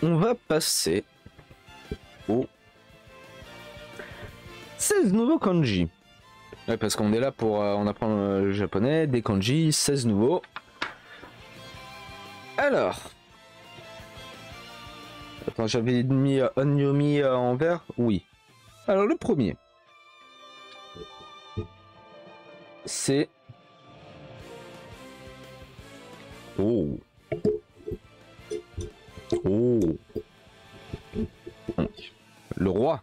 on va passer aux 16 nouveaux kanji. Ouais, parce qu'on est là pour on apprend le japonais, des kanji, 16 nouveaux. Alors. Attends, j'avais mis Onyomi en vert? Oui. Alors le premier. C'est... Oh. Oh. Donc, le roi.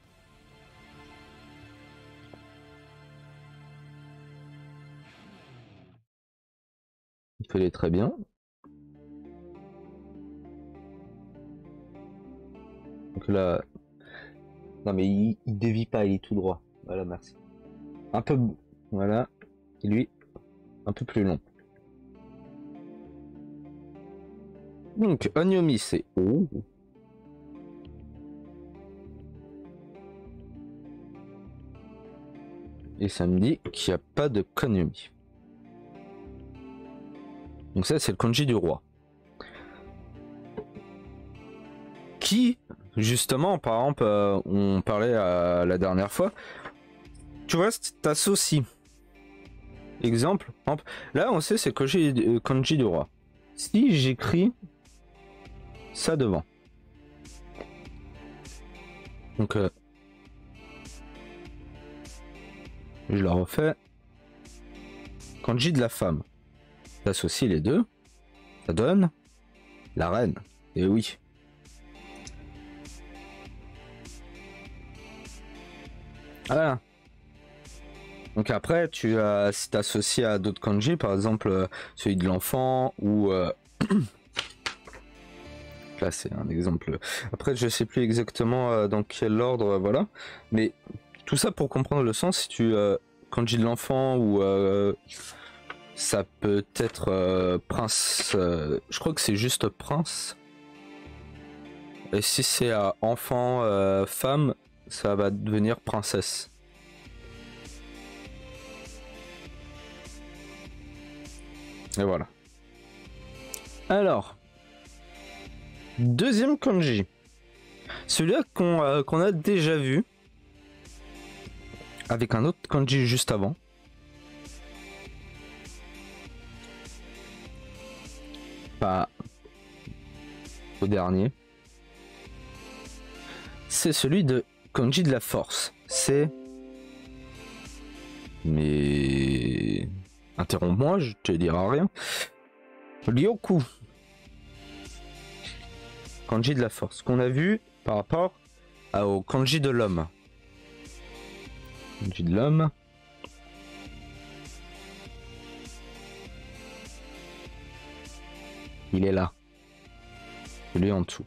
Il fait les très bien. Donc là... Non mais il dévie pas, il est tout droit. Voilà, merci. Un peu... Voilà. Et lui, un peu plus long. Donc, Onyomi, c'est... Oh. Et ça me dit qu'il n'y a pas de Konyomi. Donc ça, c'est le kanji du roi. Qui, justement, par exemple, on parlait la dernière fois, tu vois, t'associes. Exemple, là, on sait c'est kanji du roi. Si j'écris ça devant. Donc, je la refais. Kanji de la femme. T'associes les deux. Ça donne la reine. Et oui. Voilà. Donc après, si tu associes à d'autres kanji, par exemple celui de l'enfant ou... Là, c'est un exemple. Après, je sais plus exactement dans quel ordre, voilà. Mais tout ça pour comprendre le sens, si tu... kanji de l'enfant ou... ça peut être prince... je crois que c'est juste prince. Et si c'est enfant, femme, ça va devenir princesse. Et voilà. Alors, deuxième kanji. Celui-là qu'on a déjà vu. Avec un autre kanji juste avant. Pas au dernier. C'est celui de kanji de la force. C'est... Mais... Interromps-moi, je te dirai rien. Ryoku. Kanji de la force. Qu'on a vu par rapport au kanji de l'homme. Kanji de l'homme. Il est là. Celui en dessous.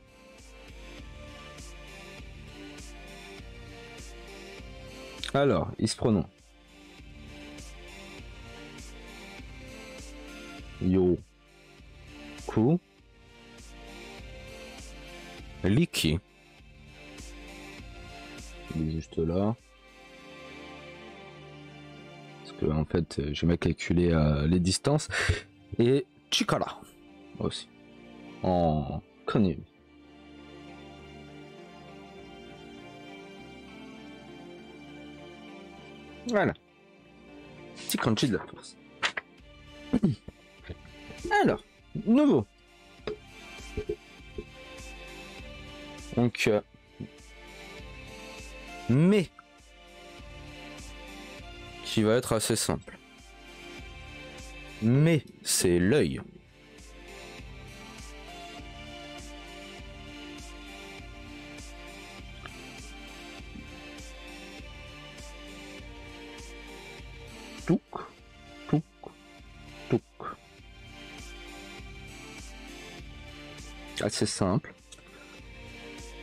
Alors, il se prononce. Yo. Ku. Liki. Il est juste là. Parce que en fait, j'ai mal calculé les distances. Et Chikara. Aussi. En connu. Voilà. Petit kanji de la force. Alors, nouveau. Donc, mais qui va être assez simple. Mais c'est l'œil. Touk, touk, touk. Assez simple.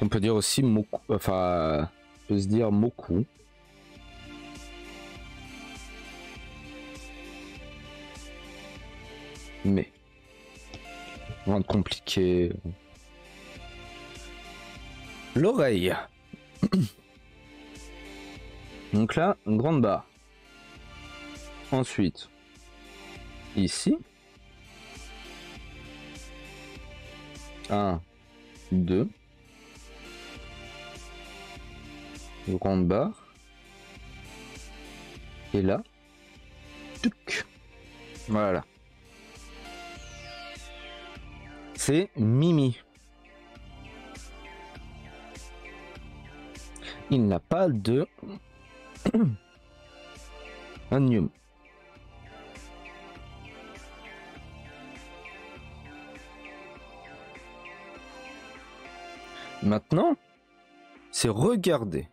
On peut dire aussi moku, enfin, on peut se dire moku. Mais, rien de compliqué. L'oreille. Donc là, une grande barre. Ensuite, ici. 1, 2, grande barre. Et là, tuc. Voilà. C'est Mimi. Il n'a pas de onium. Maintenant, c'est regarder.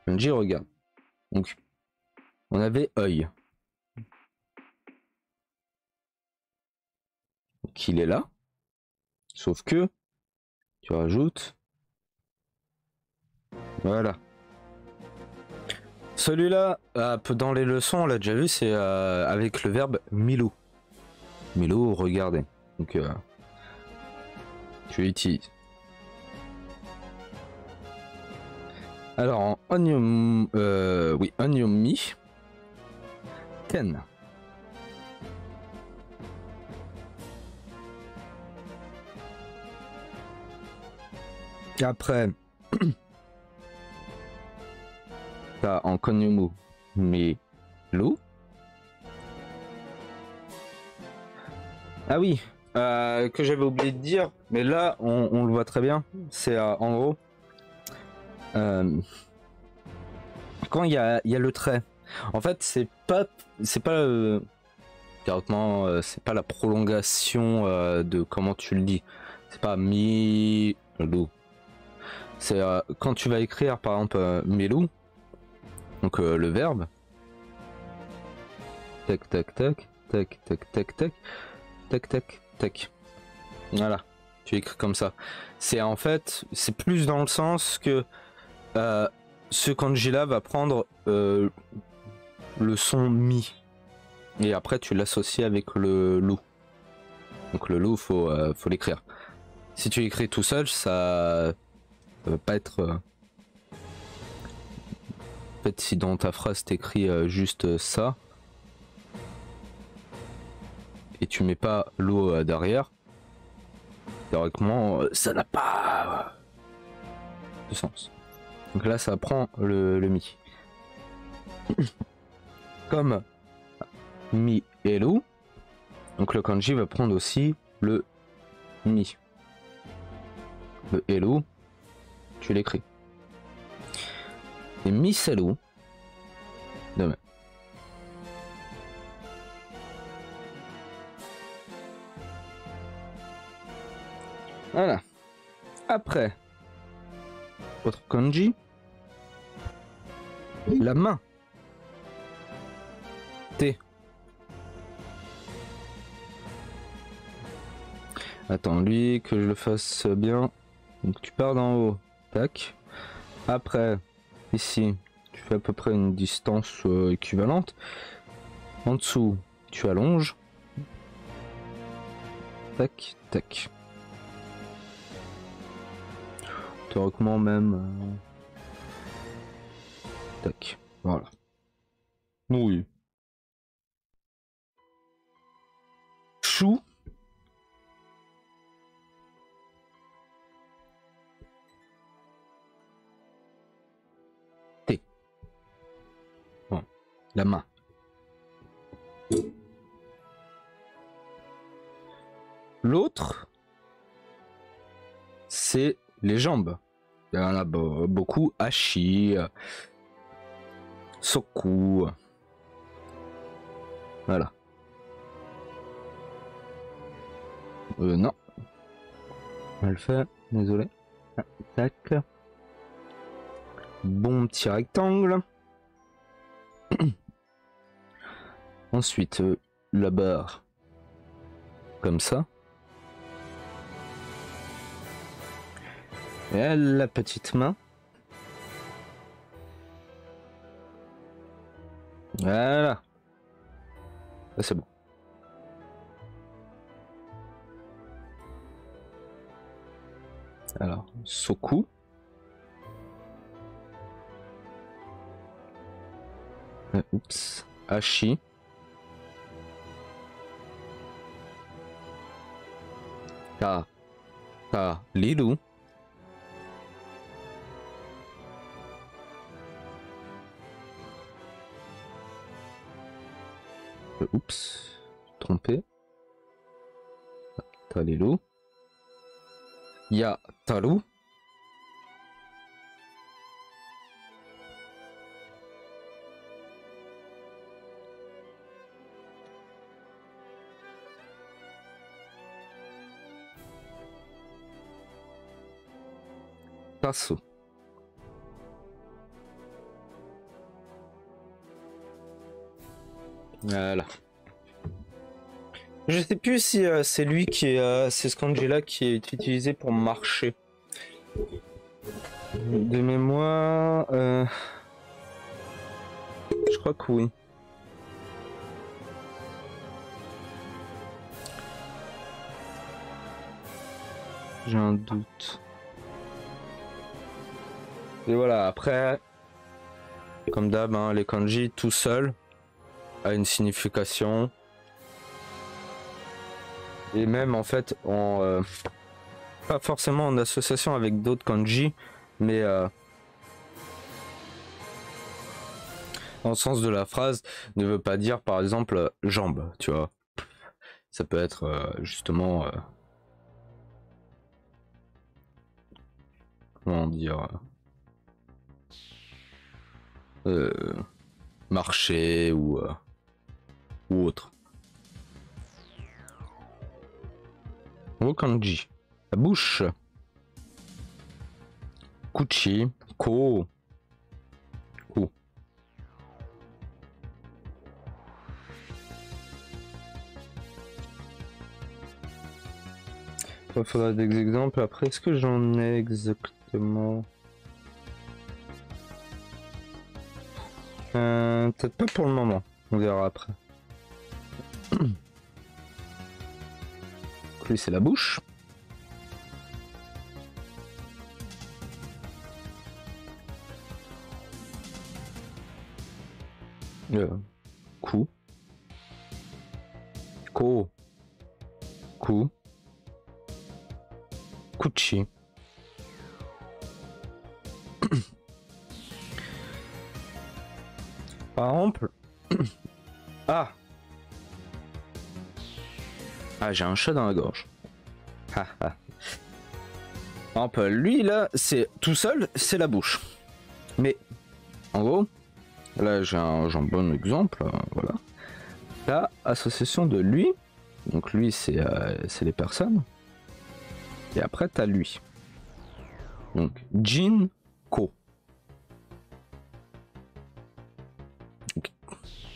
J'y regarde. Donc, on avait œil. Donc, il est là. Sauf que, tu rajoutes. Voilà. Celui-là, dans les leçons, on l'a déjà vu, c'est avec le verbe milou. Milou, regardez. Donc, tu l'utilises. Alors, en onion, oui, onion mi, ken. Et après, t'as en konyomu mi lu. Ah oui, que j'avais oublié de dire, mais là, on le voit très bien. C'est en gros. Quand il y a le trait, en fait c'est pas théoriquement c'est pas la prolongation de comment tu le dis, c'est pas mi lou, c'est quand tu vas écrire par exemple milou, donc le verbe, tac tac tac tac tac tac tac tac tac tac, voilà, tu écris comme ça. C'est en fait c'est plus dans le sens que ce kanji là va prendre le son mi et après tu l'associes avec le loup. Donc le loup faut l'écrire. Si tu écris tout seul, ça va pas être. En fait, si dans ta phrase t'écris juste ça et tu mets pas l'eau derrière, théoriquement ça n'a pas de sens. Donc là, ça prend le mi. Comme mi et loup, donc le kanji va prendre aussi le mi. Le hello, tu l'écris. Et miselou, demain. Voilà. Après, autre kanji, la main. T. Attends, lui, que je le fasse bien. Donc tu pars d'en haut, tac. Après, ici, tu fais à peu près une distance équivalente. En dessous, tu allonges. Tac, tac. Théoriquement même. Tac, voilà. Oui. Chou. T. Bon. La main. L'autre, c'est les jambes. Il y en a beaucoup. Hachi, Soku. Voilà. Non. On va le faire, désolé. Ah, tac. Bon petit rectangle. Ensuite, la barre. Comme ça. Et la petite main. Voilà. Là, c'est bon. Alors, Soku. Oups. Hachi. Lilu. Oups, trompé. Talelu. Ya Taru. Tasu. Voilà. Je sais plus si c'est lui qui est, c'est ce kanji là qui est utilisé pour marcher. De mémoire, je crois que oui. J'ai un doute. Et voilà, après, comme d'hab, hein, les kanji tout seul a une signification. Et même en fait, pas forcément en association avec d'autres kanji, mais dans le sens de la phrase, ne veut pas dire par exemple jambe, tu vois. Ça peut être justement, comment dire, marcher ou autre. Kanji. La bouche. Kuchi. Ko. Ku. Il faudra des exemples. Après, est-ce que j'en ai exactement? Peut-être pas pour le moment. On verra après. Lui, c'est la bouche. Ku. Ko. Ku. Kuchi. Par exemple. Ah. Ah, j'ai un chat dans la gorge. Ah, ah. Par exemple, lui là, c'est tout seul, c'est la bouche. Mais en gros, là j'ai un bon exemple, voilà. La association de lui, donc lui c'est les personnes. Et après t'as lui. Donc Jin Ko.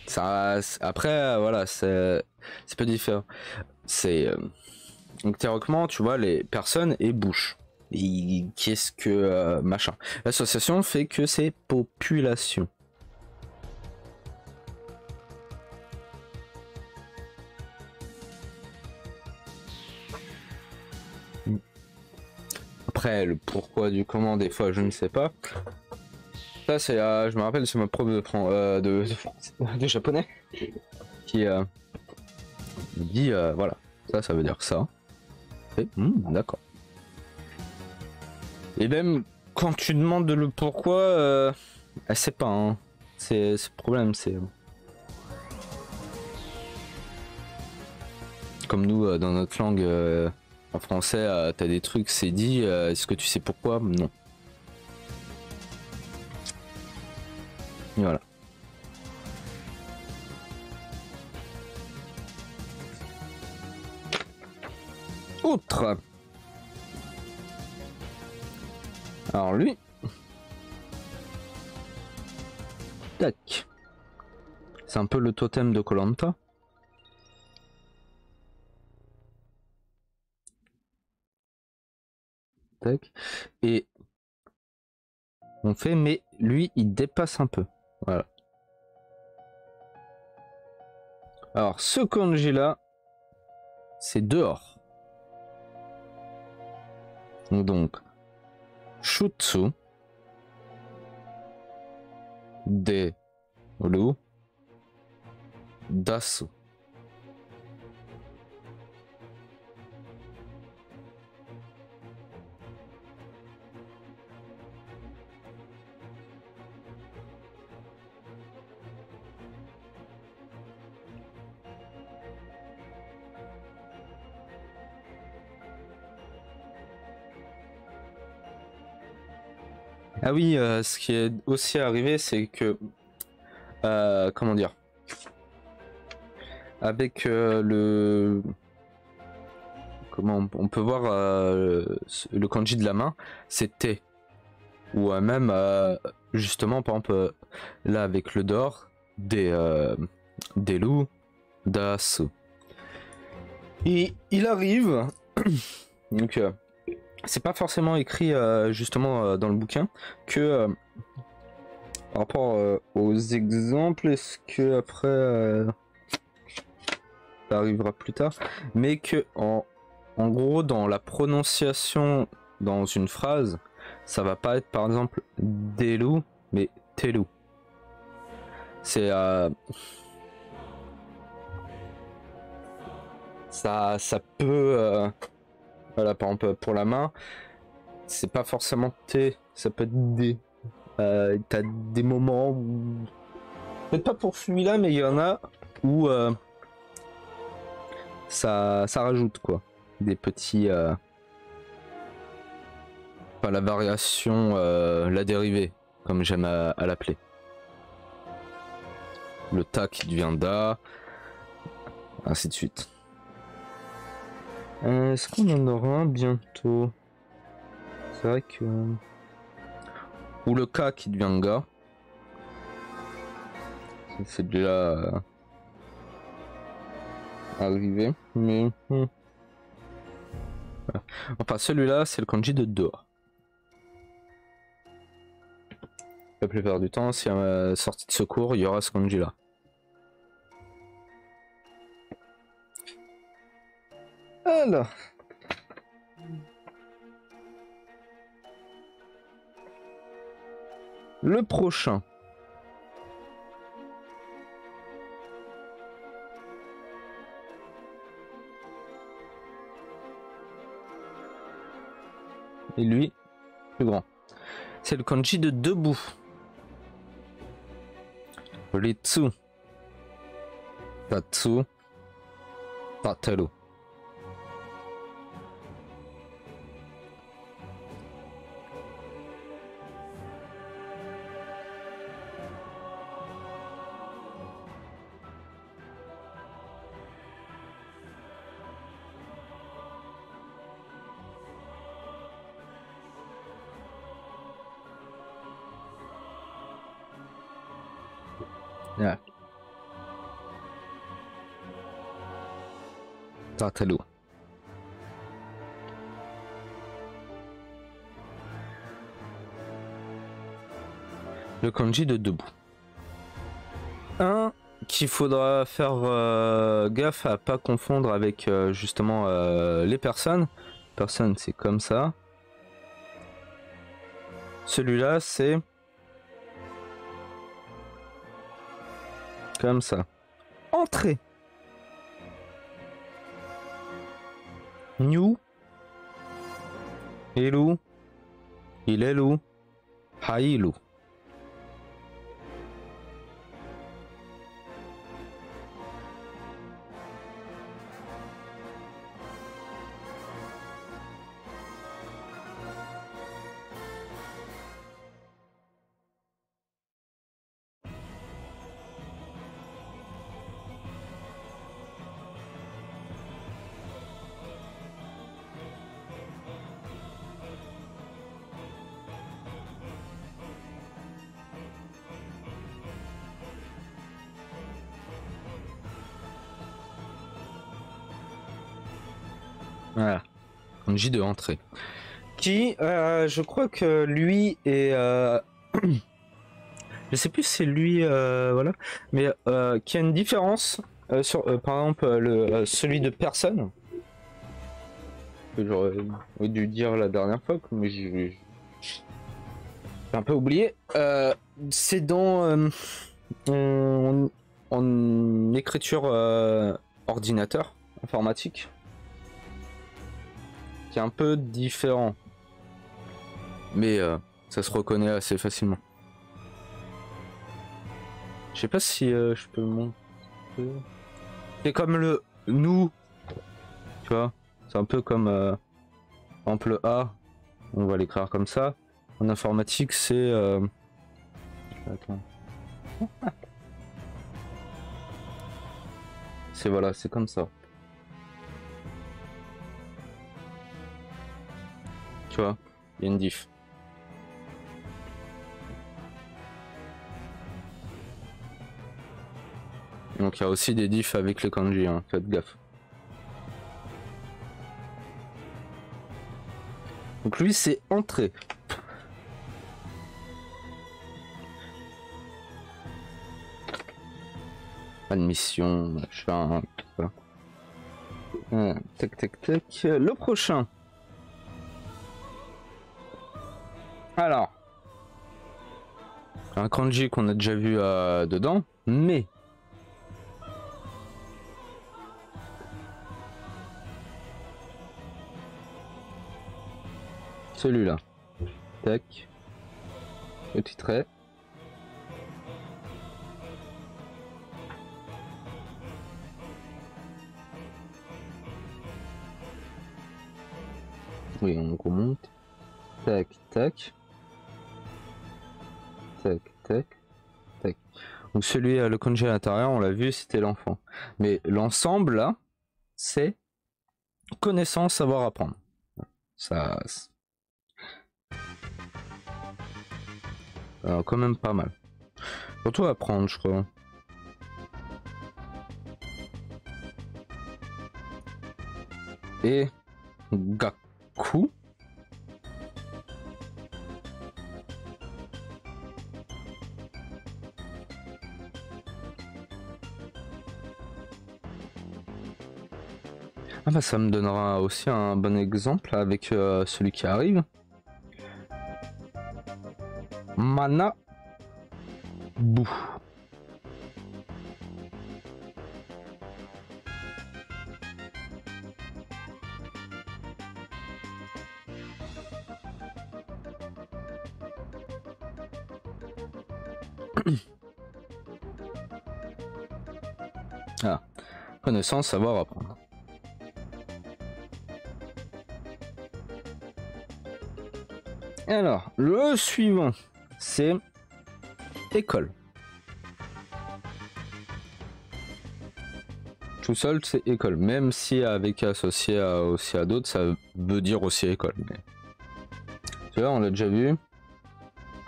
Ça, après voilà, c'est peu différent. C'est donc théoriquement tu vois les personnes et bouche. Et qu'est-ce que machin. L'association fait que c'est population. Après le pourquoi du comment des fois je ne sais pas. Ça c'est je me rappelle c'est ma prof de japonais qui me dit voilà ça veut dire ça. Et d'accord. Et même quand tu demandes le pourquoi, elle sait pas. Hein. C'est le problème, c'est comme nous dans notre langue en français, t'as des trucs, c'est dit. Est-ce que tu sais pourquoi? Non. Et voilà. Autre. Alors lui. Tac. C'est un peu le totem de Koh Lanta. Tac. Et on fait, mais lui, il dépasse un peu. Voilà. Alors, ce kanji là, c'est dehors. Donc, Shutsu. De. Ru. Dasu. Ah oui, ce qui est aussi arrivé, c'est que comment dire, avec comment on peut voir le kanji de la main, c'est T. Ou même justement par exemple là avec le d'or des loups d'Asu. Et il arrive donc c'est pas forcément écrit justement dans le bouquin que par rapport aux exemples, est-ce que après ça arrivera plus tard, mais que en gros dans la prononciation dans une phrase, ça va pas être par exemple des loups, mais Telou. C'est ça peut voilà, par exemple pour la main, c'est pas forcément T, ça peut être D. T'as des moments où, peut-être pas pour celui-là, mais il y en a où ça rajoute quoi, des petits pas la variation, la dérivée, comme j'aime à l'appeler. Le ta qui devient da, ainsi de suite. Est-ce qu'on en aura un bientôt? C'est vrai que... Ou le ka qui devient ga. C'est déjà arrivé, mais... Voilà. Enfin, celui-là, c'est le kanji de dehors. La plupart du temps, si y a une sortie de secours, il y aura ce kanji-là. Alors... Le prochain. Et lui, plus grand. C'est le kanji de debout. Ritsu. Tatsu. Tateru. Yeah. Tateru. Le kanji de debout. Un qu'il faudra faire gaffe à pas confondre avec justement les personnes. Personne, c'est comme ça. Celui-là, c'est comme ça. Entrée. New. Hello. Ilelu. Hailu. Voilà. Kanji de entrée. Qui, je crois que lui est... je sais plus si c'est lui, voilà. Mais qui a une différence sur, par exemple, celui de personne. Que j'aurais dû dire la dernière fois, mais j'ai un peu oublié. C'est dans... en écriture ordinateur, informatique. Qui est un peu différent, mais ça se reconnaît assez facilement. Je sais pas si je peux montrer. C'est comme le nous, tu vois. C'est un peu comme par exemple le A, on va l'écrire comme ça, En informatique, c'est... Attends. C'est voilà, c'est comme ça. Tu vois, il y a une diff. Donc il y a aussi des diffs avec les kanji, hein, faites gaffe. Donc lui c'est entrée. Admission, machin, tout ça. Tac tac tac. Le prochain. Alors. Un kanji qu'on a déjà vu dedans, mais... Celui-là. Tac. Petit trait. Oui, on remonte. Tac, tac. Tac, tac. Tac. Donc celui le kanji à l'intérieur, on l'a vu, c'était l'enfant. Mais l'ensemble, là, c'est connaissance, savoir apprendre. Ça... quand même pas mal. Surtout apprendre, je crois. Et Gaku. Ah bah ça me donnera aussi un bon exemple avec celui qui arrive. Mana Bou. Ah, connaissance, savoir apprendre. Alors, le suivant, c'est école. Tout seul, c'est école. Même si avec associé aussi à d'autres, ça veut dire aussi école. Mais... Tu vois, on l'a déjà vu.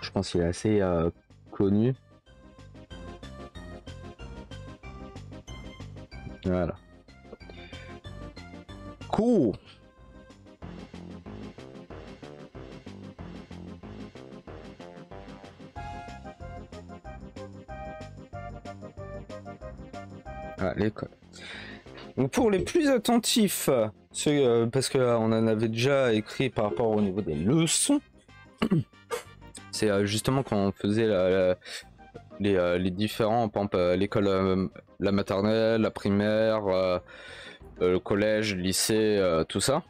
Je pense qu'il est assez connu. Voilà. Cool. Ah, l'école. Donc pour les plus attentifs, parce que on en avait déjà écrit par rapport au niveau des leçons, c'est justement quand on faisait les différents, par exemple l'école, la maternelle, la primaire, le collège, le lycée, tout ça.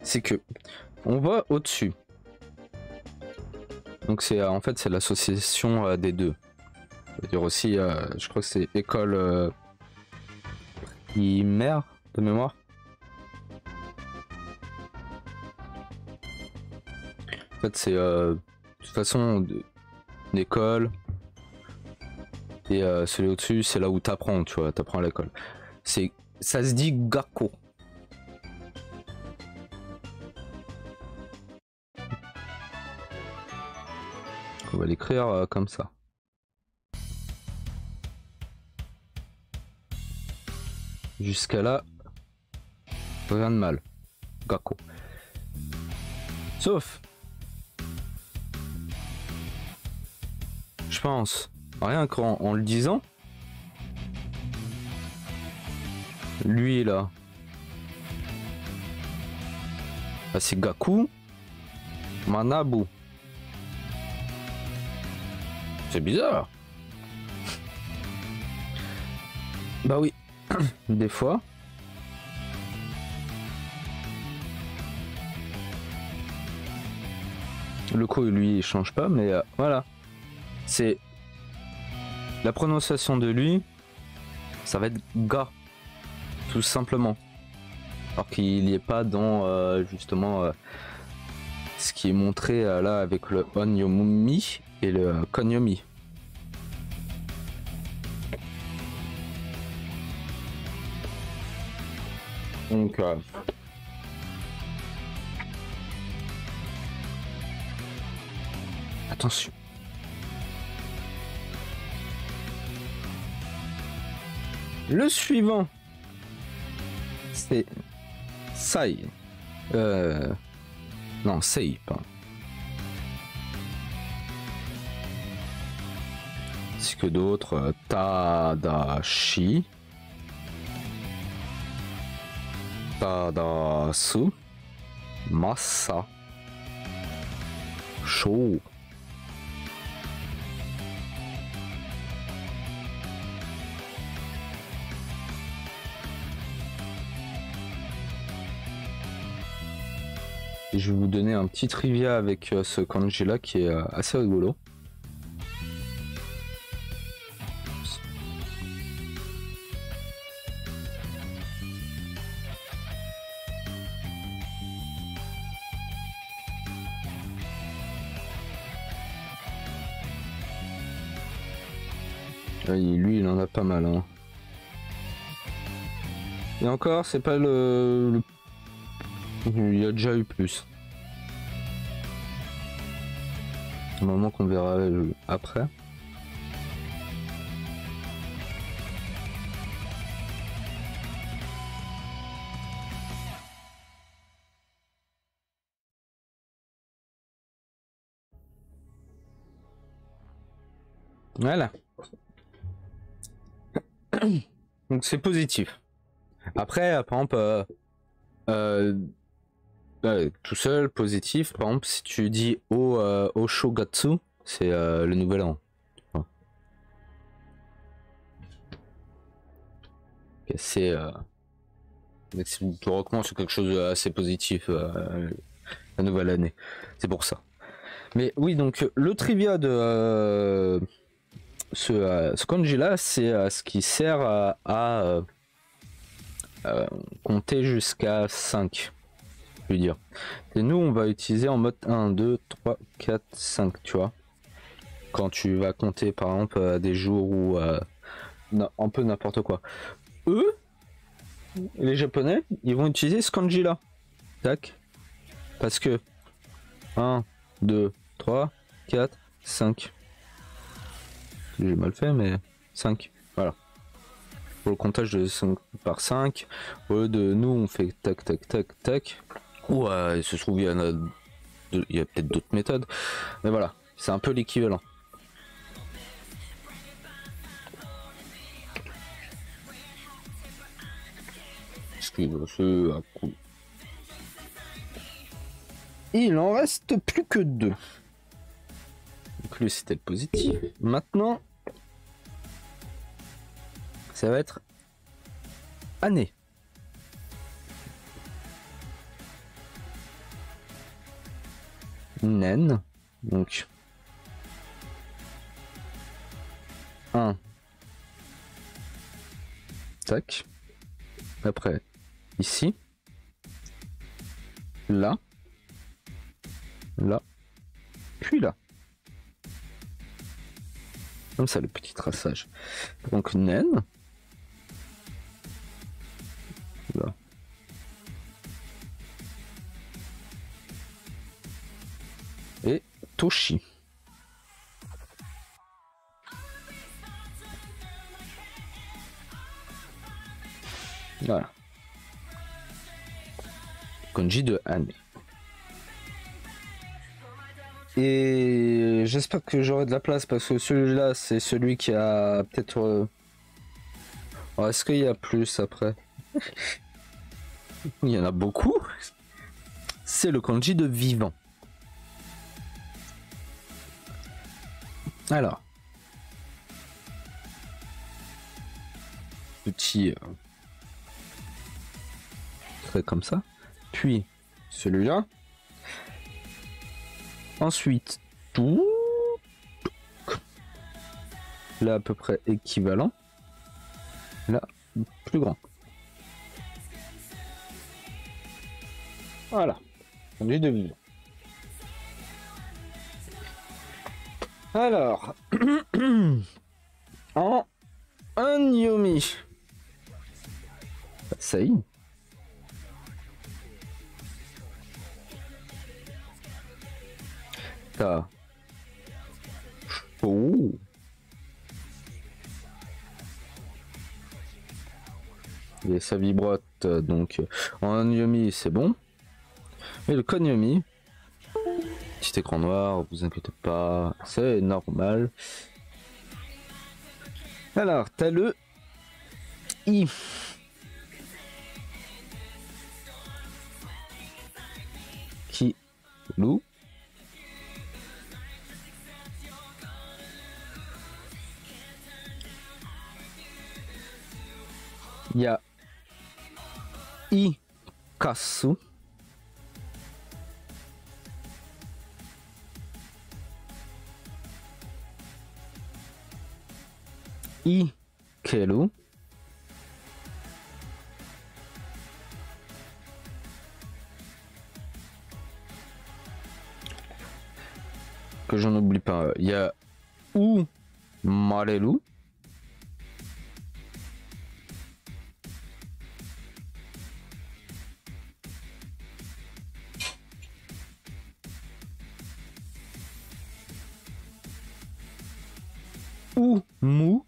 C'est que on va au-dessus. Donc c'est en fait c'est l'association des deux. Je veux dire aussi, je crois que c'est école primaire de mémoire. En fait c'est de toute façon une école. Et celui au-dessus, c'est là où t'apprends, tu vois, t'apprends à l'école. Ça se dit Gakko. On va l'écrire comme ça. Jusqu'à là, rien de mal. Gakko. Sauf, je pense, rien qu'en le disant, lui là, bah, c'est Gaku Manabu. C'est bizarre. Bah oui, des fois. Le coup, lui, il change pas, mais voilà. C'est la prononciation de lui, ça va être ga, tout simplement. Alors qu'il n'y est pas dans justement ce qui est montré là avec le Onyomi et le Konyomi. Donc attention. Le suivant, c'est Sai. Non, Sei, pardon. Ainsi que d'autres, Tadashi, Tadasu, Masa, Shou. Et je vais vous donner un petit trivia avec ce kanji là qui est assez rigolo. Lui il en a pas mal hein. Et encore c'est pas le... Il y a déjà eu plus. Un moment qu'on verra après. Voilà. Donc c'est positif. Après, par exemple, tout seul, positif, par exemple, si tu dis Oshogatsu, c'est le nouvel an. Ouais. C'est théoriquement c'est quelque chose d'assez positif la nouvelle année. C'est pour ça. Mais oui, donc le trivia de ce kanji là, c'est ce qui sert à compter jusqu'à 5. Je veux dire. Et nous, on va utiliser en mode 1, 2, 3, 4, 5, tu vois. Quand tu vas compter, par exemple, des jours où un peu n'importe quoi. Eux, les Japonais, ils vont utiliser ce kanji là. Tac. Parce que 1, 2, 3, 4, 5. J'ai mal fait, mais 5. Voilà. Pour le comptage de 5 par 5. Au lieu de nous, on fait tac, tac, tac, tac. Ou il se trouve, il y a peut-être d'autres méthodes. Mais voilà, c'est un peu l'équivalent. Il en reste plus que 2. Donc lui c'était le positif. Maintenant, ça va être année. Nen. Donc 1. Tac. Après, ici. Là. Là. Puis là. Comme ça, le petit traçage. Donc, Nen. Là. Et Toshi. Voilà. Kanji de année. Et j'espère que j'aurai de la place parce que celui-là, c'est celui qui a peut-être... Alors, est-ce qu'il y a plus après? Il y en a beaucoup. C'est le kanji de vivant. Alors. Petit... trait comme ça. Puis celui-là. Ensuite, tout. Là, à peu près équivalent. Là, plus grand. Voilà. Kanji de vivant. Alors, en un Yomi. Ça y est. T'as. Oh. Et ça vibrote, donc en un Yomi c'est bon. Mais le Konyomi, petit écran noir, vous inquiétez pas, c'est normal. Alors, t'as le I. Qui loue. Il y a Ikasu. Ikeru. Que j'en oublie pas. Il y a Umareru. Umu.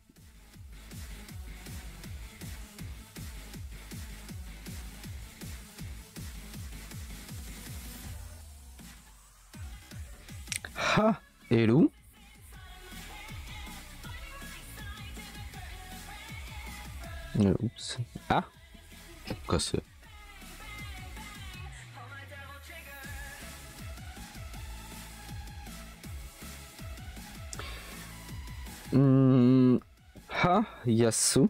Haeru. Oups. Ah. Quoi c'est? Hayasu.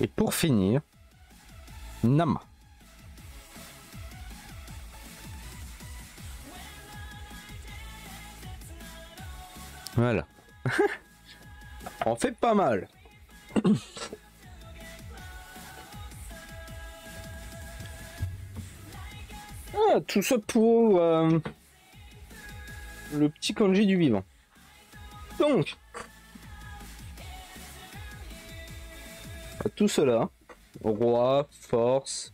Et pour finir, Nama. Voilà. On fait pas mal. Ah, tout ça pour le petit kanji du vivant. Donc, tout cela, roi, force,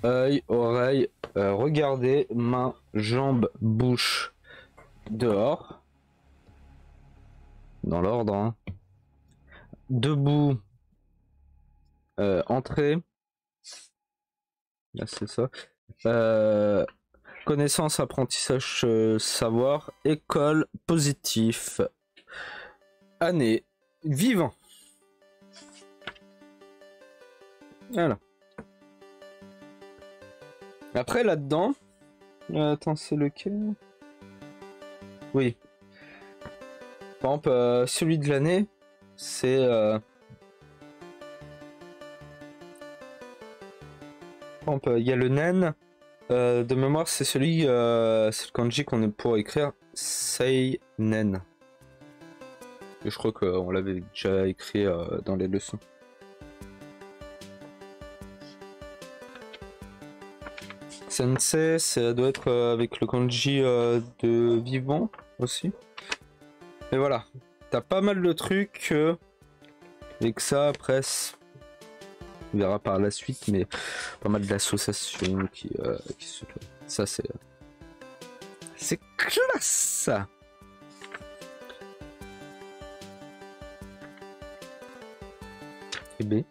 œil, oreille, regardez, main, jambe, bouche, dehors, dans l'ordre, hein. Debout, entrée, là c'est ça, connaissance, apprentissage, savoir, école, positif, année, vivant. Voilà. Après là-dedans, attends, c'est lequel? Oui. Par exemple, celui de l'année, c'est par exemple, il y a le nen. De mémoire, c'est celui, c'est le kanji qu'on est pour écrire seinen. Et je crois qu'on l'avait déjà écrit dans les leçons. Sensei, ça doit être avec le kanji de vivant aussi. Et voilà, t'as pas mal de trucs et que ça après on verra par la suite, mais pas mal d'associations qui se... Ça c'est classe. Et B.